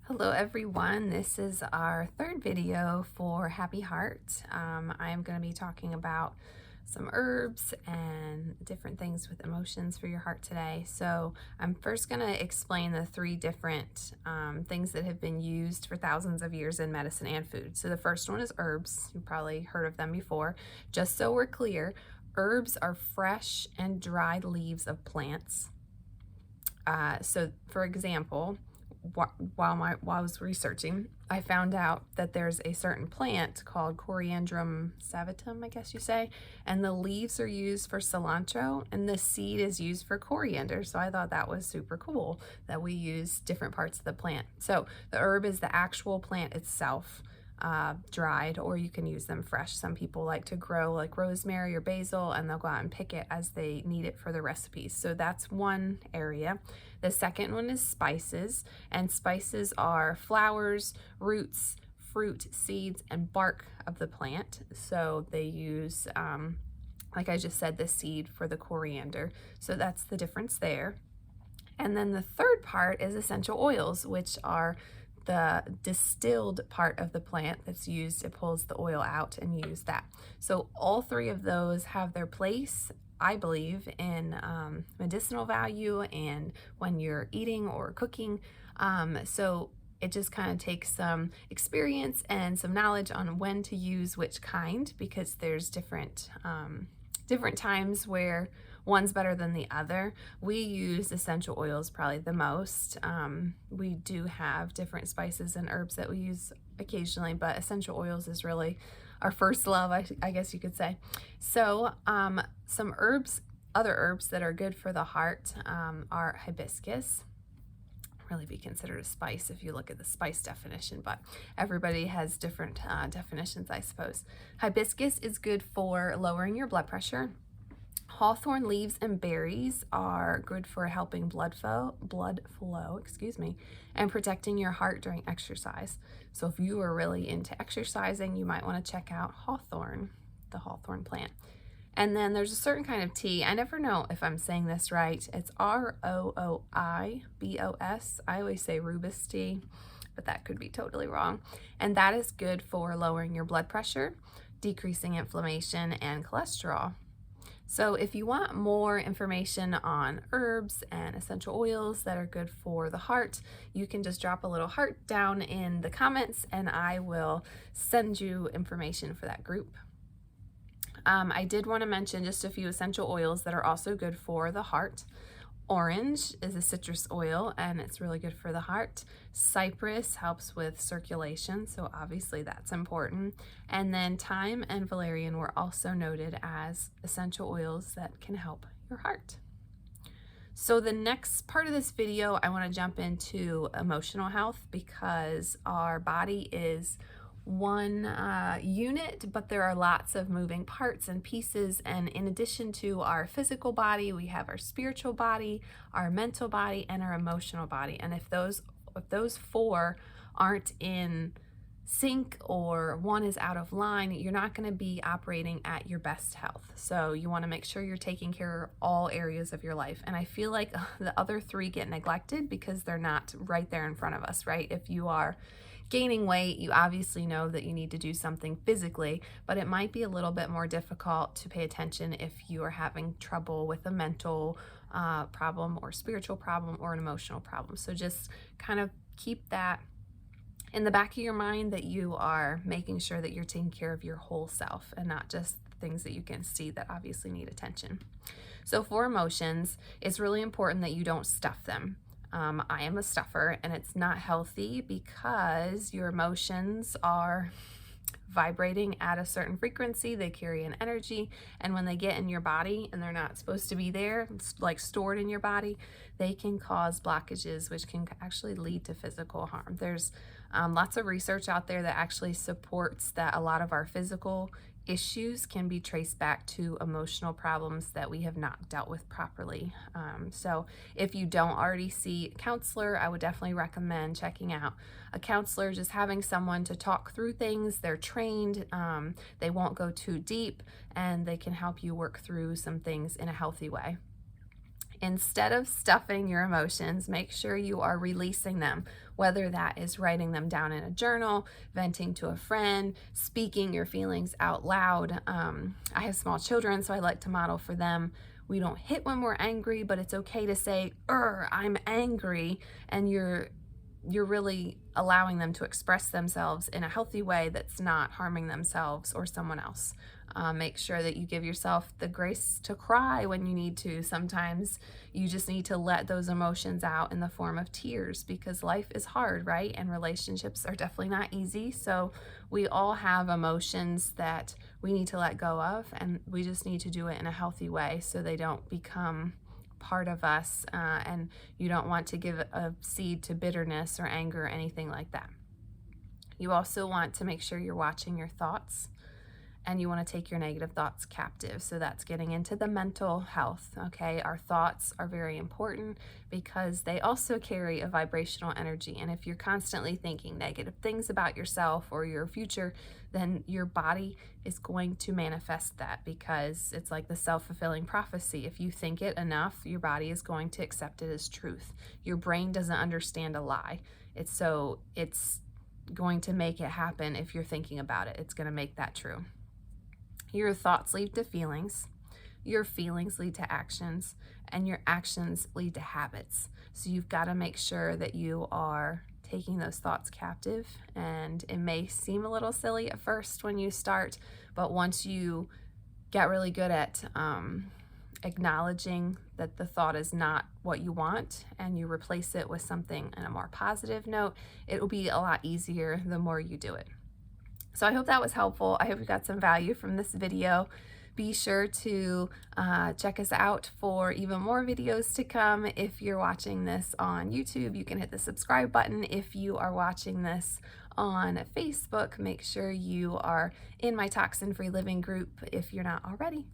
Hello everyone, this is our third video for Happy Heart. I am going to be talking about some herbs and different things with emotions for your heart today. So I'm first going to explain the three different things that have been used for thousands of years in medicine and food. So the first one is herbs. You've probably heard of them before. Just so we're clear, herbs are fresh and dried leaves of plants. So for example, while I was researching, I found out that there's a certain plant called Coriandrum sativum, I guess you say, and the leaves are used for cilantro and the seed is used for coriander. So I thought that was super cool that we use different parts of the plant. So the herb is the actual plant itself, dried, or you can use them fresh. Some people like to grow like rosemary or basil and they'll go out and pick it as they need it for the recipes. So that's one area. The second one is spices, and spices are flowers, roots, fruit, seeds, and bark of the plant. So they use, like I just said, the seed for the coriander. So that's the difference there. And then the third part is essential oils, which are the distilled part of the plant that's used. It pulls the oil out and you use that. So all three of those have their place, I believe, in medicinal value and when you're eating or cooking. So it just kind of takes some experience and some knowledge on when to use which kind, because there's different times where one's better than the other. We use essential oils probably the most. We do have different spices and herbs that we use occasionally, but essential oils is really our first love, I guess you could say. So some herbs, other herbs that are good for the heart are hibiscus. Really be considered a spice if you look at the spice definition, but everybody has different definitions, I suppose. Hibiscus is good for lowering your blood pressure. Hawthorn leaves and berries are good for helping blood flow, and protecting your heart during exercise. So if you are really into exercising, you might want to check out hawthorn, the hawthorn plant. And then there's a certain kind of tea. I never know if I'm saying this right. It's Rooibos. I always say rooibos tea, but that could be totally wrong. And that is good for lowering your blood pressure, decreasing inflammation, and cholesterol. So if you want more information on herbs and essential oils that are good for the heart, you can just drop a little heart down in the comments and I will send you information for that group. I did want to mention just a few essential oils that are also good for the heart. Orange is a citrus oil and it's really good for the heart. Cypress helps with circulation, so obviously that's important. And then thyme and valerian were also noted as essential oils that can help your heart. So the next part of this video, I want to jump into emotional health, because our body is one unit, but there are lots of moving parts and pieces, and in addition to our physical body, we have our spiritual body, our mental body, and our emotional body. And if those four aren't in sync or one is out of line, you're not going to be operating at your best health. So you want to make sure you're taking care of all areas of your life. And I feel like the other three get neglected because they're not right there in front of us, right? If you are gaining weight, you obviously know that you need to do something physically, but it might be a little bit more difficult to pay attention if you are having trouble with a mental problem or spiritual problem or an emotional problem. So just kind of keep that in the back of your mind, that you are making sure that you're taking care of your whole self and not just things that you can see that obviously need attention. So for emotions, it's really important that you don't stuff them. I am a stuffer and it's not healthy, because your emotions are vibrating at a certain frequency. They carry an energy, and when they get in your body and they're not supposed to be there, like stored in your body, they can cause blockages, which can actually lead to physical harm. There's lots of research out there that actually supports that a lot of our physical issues can be traced back to emotional problems that we have not dealt with properly. So if you don't already see a counselor, I would definitely recommend checking out a counselor, just having someone to talk through things. They're trained, they won't go too deep, and they can help you work through some things in a healthy way. Instead of stuffing your emotions, make sure you are releasing them, whether that is writing them down in a journal, venting to a friend, speaking your feelings out loud. I have small children, so I like to model for them. We don't hit when we're angry, but it's okay to say, I'm angry, and you're really allowing them to express themselves in a healthy way that's not harming themselves or someone else. Make sure that you give yourself the grace to cry when you need to. Sometimes you just need to let those emotions out in the form of tears, because life is hard, right? And relationships are definitely not easy. So we all have emotions that we need to let go of, and we just need to do it in a healthy way so they don't become part of us, and you don't want to give a seed to bitterness or anger or anything like that. You also want to make sure you're watching your thoughts, and you want to take your negative thoughts captive. So that's getting into the mental health, okay? Our thoughts are very important because they also carry a vibrational energy. And if you're constantly thinking negative things about yourself or your future, then your body is going to manifest that, because it's like the self-fulfilling prophecy. If you think it enough, your body is going to accept it as truth. Your brain doesn't understand a lie. It's going to make it happen. If you're thinking about it, it's going to make that true. Your thoughts lead to feelings, your feelings lead to actions, and your actions lead to habits. So you've got to make sure that you are taking those thoughts captive. And it may seem a little silly at first when you start, but once you get really good at acknowledging that the thought is not what you want, and you replace it with something in a more positive note, it will be a lot easier the more you do it. So I hope that was helpful. I hope you got some value from this video. Be sure to check us out for even more videos to come. If you're watching this on YouTube, you can hit the subscribe button. If you are watching this on Facebook, make sure you are in my Toxin-Free Living group if you're not already.